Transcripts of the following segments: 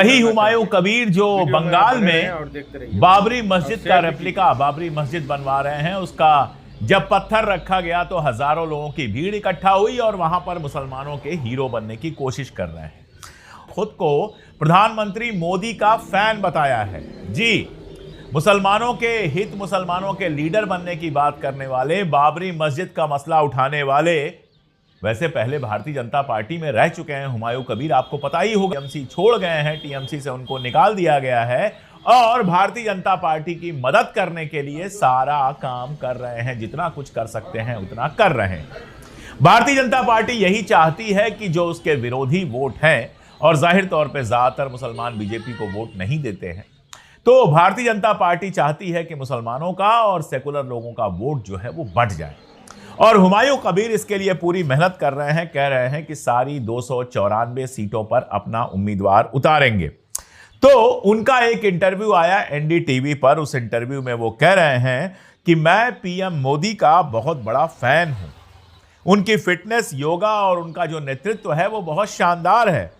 वही हुमायूं कबीर जो बंगाल में बाबरी मस्जिद का रेप्लिका, बाबरी मस्जिद बनवा रहे हैं, उसका जब पत्थर रखा गया तो हजारों लोगों की भीड़ इकट्ठा हुई और वहां पर मुसलमानों के हीरो बनने की कोशिश कर रहे हैं। खुद को प्रधानमंत्री मोदी का फैन बताया है। जी, मुसलमानों के हित, मुसलमानों के लीडर बनने की बात करने वाले, बाबरी मस्जिद का मसला उठाने वाले, वैसे पहले भारतीय जनता पार्टी में रह चुके हैं हुमायूं कबीर, आपको पता ही होगा। टीएमसी छोड़ गए हैं, टीएमसी से उनको निकाल दिया गया है और भारतीय जनता पार्टी की मदद करने के लिए सारा काम कर रहे हैं, जितना कुछ कर सकते हैं उतना कर रहे हैं। भारतीय जनता पार्टी यही चाहती है कि जो उसके विरोधी वोट हैं, और जाहिर तौर पे ज्यादातर मुसलमान बीजेपी को वोट नहीं देते हैं, तो भारतीय जनता पार्टी चाहती है कि मुसलमानों का और सेकुलर लोगों का वोट जो है वो बढ़ जाए। और हुमायूं कबीर इसके लिए पूरी मेहनत कर रहे हैं, कह रहे हैं कि सारी 294 सीटों पर अपना उम्मीदवार उतारेंगे। तो उनका एक इंटरव्यू आया एनडीटीवी पर, उस इंटरव्यू में वो कह रहे हैं कि मैं पीएम मोदी का बहुत बड़ा फैन हूं, उनकी फिटनेस, योगा और उनका जो नेतृत्व है वो बहुत शानदार है।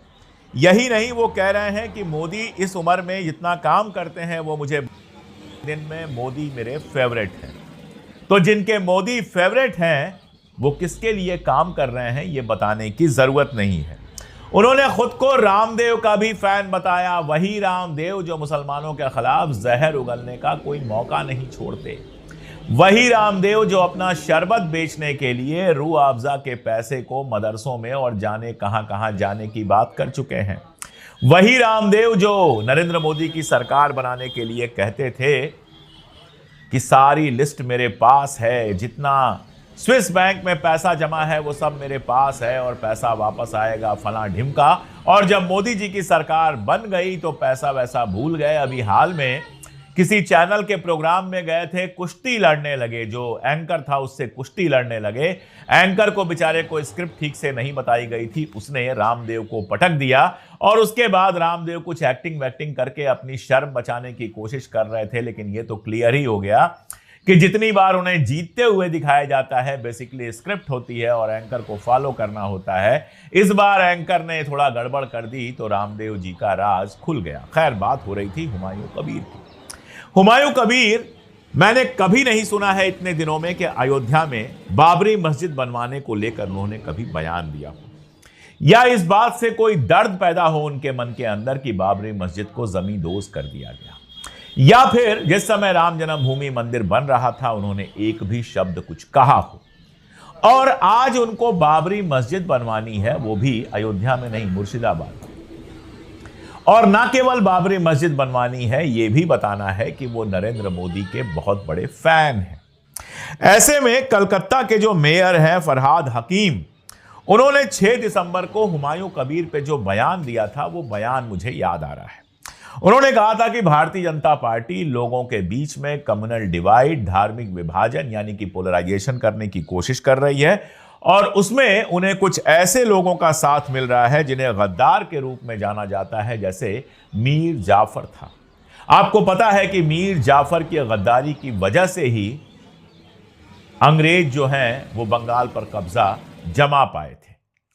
यही नहीं, वो कह रहे हैं कि मोदी इस उम्र में जितना काम करते हैं वो मुझे दिन में मोदी मेरे फेवरेट हैं। तो जिनके मोदी फेवरेट हैं वो किसके लिए काम कर रहे हैं ये बताने की जरूरत नहीं है। उन्होंने खुद को रामदेव का भी फैन बताया, वही रामदेव जो मुसलमानों के खिलाफ जहर उगलने का कोई मौका नहीं छोड़ते, वही रामदेव जो अपना शरबत बेचने के लिए रूह अफ़ज़ा के पैसे को मदरसों में और जाने कहां कहां जाने की बात कर चुके हैं, वही रामदेव जो नरेंद्र मोदी की सरकार बनाने के लिए कहते थे कि सारी लिस्ट मेरे पास है, जितना स्विस बैंक में पैसा जमा है वो सब मेरे पास है और पैसा वापस आएगा फला ढिमका। और जब मोदी जी की सरकार बन गई तो पैसा वैसा भूल गए। अभी हाल में किसी चैनल के प्रोग्राम में गए थे, कुश्ती लड़ने लगे, जो एंकर था उससे कुश्ती लड़ने लगे। एंकर को बेचारे को स्क्रिप्ट ठीक से नहीं बताई गई थी, उसने रामदेव को पटक दिया और उसके बाद रामदेव कुछ एक्टिंग वैक्टिंग करके अपनी शर्म बचाने की कोशिश कर रहे थे। लेकिन ये तो क्लियर ही हो गया कि जितनी बार उन्हें जीतते हुए दिखाया जाता है बेसिकली स्क्रिप्ट होती है और एंकर को फॉलो करना होता है। इस बार एंकर ने थोड़ा गड़बड़ कर दी तो रामदेव जी का राज खुल गया। खैर, बात हो रही थी हुमायूं कबीर की। हुमायूं कबीर, मैंने कभी नहीं सुना है इतने दिनों में कि अयोध्या में बाबरी मस्जिद बनवाने को लेकर उन्होंने कभी बयान दिया हो या इस बात से कोई दर्द पैदा हो उनके मन के अंदर कि बाबरी मस्जिद को जमींदोज कर दिया गया, या फिर जिस समय राम जन्मभूमि मंदिर बन रहा था उन्होंने एक भी शब्द कुछ कहा हो। और आज उनको बाबरी मस्जिद बनवानी है, वो भी अयोध्या में नहीं, मुर्शिदाबाद। और ना केवल बाबरी मस्जिद बनवानी है, यह भी बताना है कि वो नरेंद्र मोदी के बहुत बड़े फैन हैं। ऐसे में कलकत्ता के जो मेयर हैं फरहाद हकीम, उन्होंने 6 दिसंबर को हुमायूं कबीर पे जो बयान दिया था वो बयान मुझे याद आ रहा है। उन्होंने कहा था कि भारतीय जनता पार्टी लोगों के बीच में कम्युनल डिवाइड, धार्मिक विभाजन यानी कि पोलराइजेशन करने की कोशिश कर रही है और उसमें उन्हें कुछ ऐसे लोगों का साथ मिल रहा है जिन्हें गद्दार के रूप में जाना जाता है, जैसे मीर जाफर था। आपको पता है कि मीर जाफर की गद्दारी की वजह से ही अंग्रेज जो हैं वो बंगाल पर कब्जा जमा पाए थे।